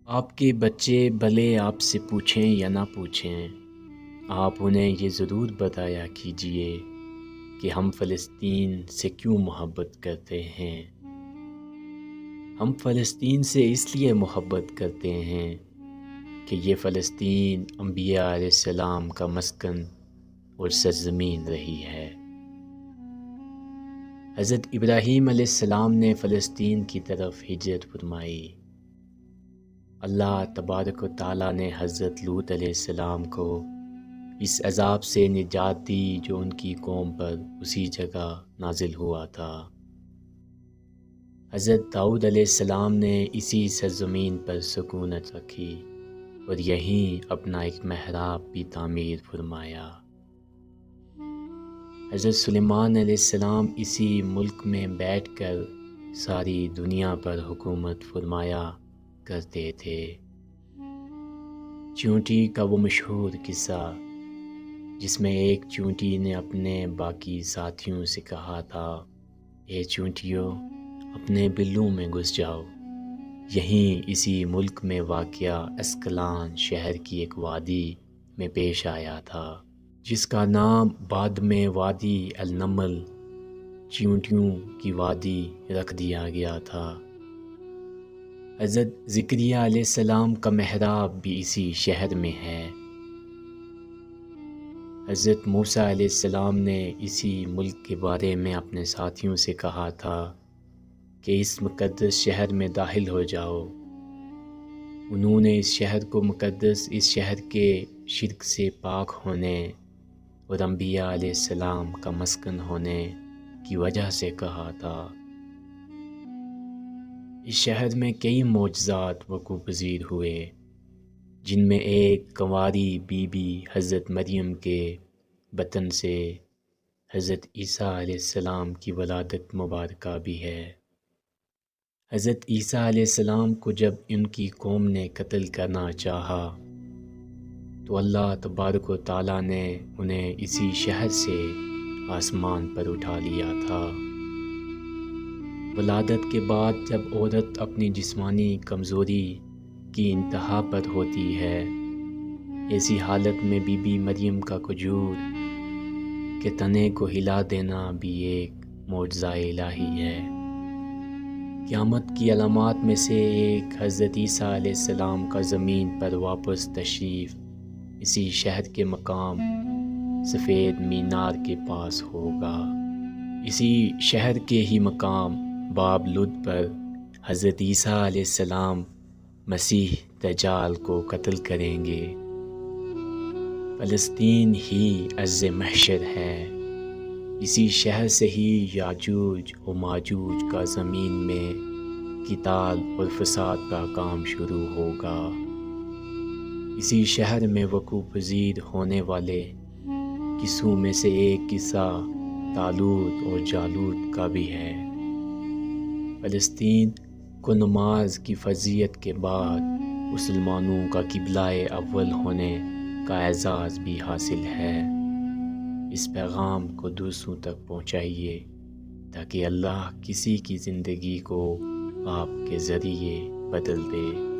آپ کے بچے بھلے آپ سے پوچھیں یا نہ پوچھیں، آپ انہیں یہ ضرور بتایا کیجئے کہ ہم فلسطین سے کیوں محبت کرتے ہیں۔ ہم فلسطین سے اس لیے محبت کرتے ہیں کہ یہ فلسطین انبیاء علیہ السلام کا مسکن اور سرزمین رہی ہے۔ حضرت ابراہیم علیہ السلام نے فلسطین کی طرف ہجرت فرمائی۔ اللہ تبارک و تعالیٰ نے حضرت لوط علیہ السلام کو اس عذاب سے نجات دی جو ان کی قوم پر اسی جگہ نازل ہوا تھا۔ حضرت داؤد علیہ السلام نے اسی سرزمین پر سکونت رکھی اور یہیں اپنا ایک محراب بھی تعمیر فرمایا۔ حضرت سلیمان علیہ السلام اسی ملک میں بیٹھ کر ساری دنیا پر حکومت فرمایا کرتے تھے۔ چیونٹی کا وہ مشہور قصہ جس میں ایک چیونٹی نے اپنے باقی ساتھیوں سے کہا تھا، اے چیونٹیوں اپنے بلوں میں گھس جاؤ، یہیں اسی ملک میں واقع اسکلان شہر کی ایک وادی میں پیش آیا تھا جس کا نام بعد میں وادی النمل چیونٹیوں کی وادی رکھ دیا گیا تھا۔ حضرت زکریا علیہ السلام کا محراب بھی اسی شہر میں ہے۔ حضرت موسیٰ علیہ السلام نے اسی ملک کے بارے میں اپنے ساتھیوں سے کہا تھا کہ اس مقدس شہر میں داخل ہو جاؤ۔ انہوں نے اس شہر کو مقدس اس شہر کے شرک سے پاک ہونے اور انبیاء علیہ السلام کا مسکن ہونے کی وجہ سے کہا تھا۔ اس شہر میں کئی معجزات وقوع پذیر ہوئے، جن میں ایک کنواری بی بی حضرت مریم کے بطن سے حضرت عیسیٰ علیہ السلام کی ولادت مبارکہ بھی ہے۔ حضرت عیسیٰ علیہ السلام کو جب ان کی قوم نے قتل کرنا چاہا تو اللہ تبارک و تعالیٰ نے انہیں اسی شہر سے آسمان پر اٹھا لیا تھا۔ ولادت کے بعد جب عورت اپنی جسمانی کمزوری کی انتہا پر ہوتی ہے، ایسی حالت میں بی بی مریم کا کھجور کے تنے کو ہلا دینا بھی ایک معجزہ الہی ہے۔ قیامت کی علامات میں سے ایک حضرت عیسیٰ علیہ السلام کا زمین پر واپس تشریف اسی شہر کے مقام سفید مینار کے پاس ہوگا۔ اسی شہر کے ہی مقام باب لد پر حضرت عیسیٰ علیہ السلام مسیح دجال کو قتل کریں گے۔ فلسطین ہی ارض محشر ہے۔ اسی شہر سے ہی یاجوج و ماجوج کا زمین میں قتال اور فساد کا کام شروع ہوگا۔ اسی شہر میں وقوع پذیر ہونے والے قصوں میں سے ایک قصہ طالوت اور جالوت کا بھی ہے۔ فلسطین کو نماز کی فرضیت کے بعد مسلمانوں کا قبلہ اول ہونے کا اعزاز بھی حاصل ہے۔ اس پیغام کو دوسروں تک پہنچائیے تاکہ اللہ کسی کی زندگی کو آپ کے ذریعے بدل دے۔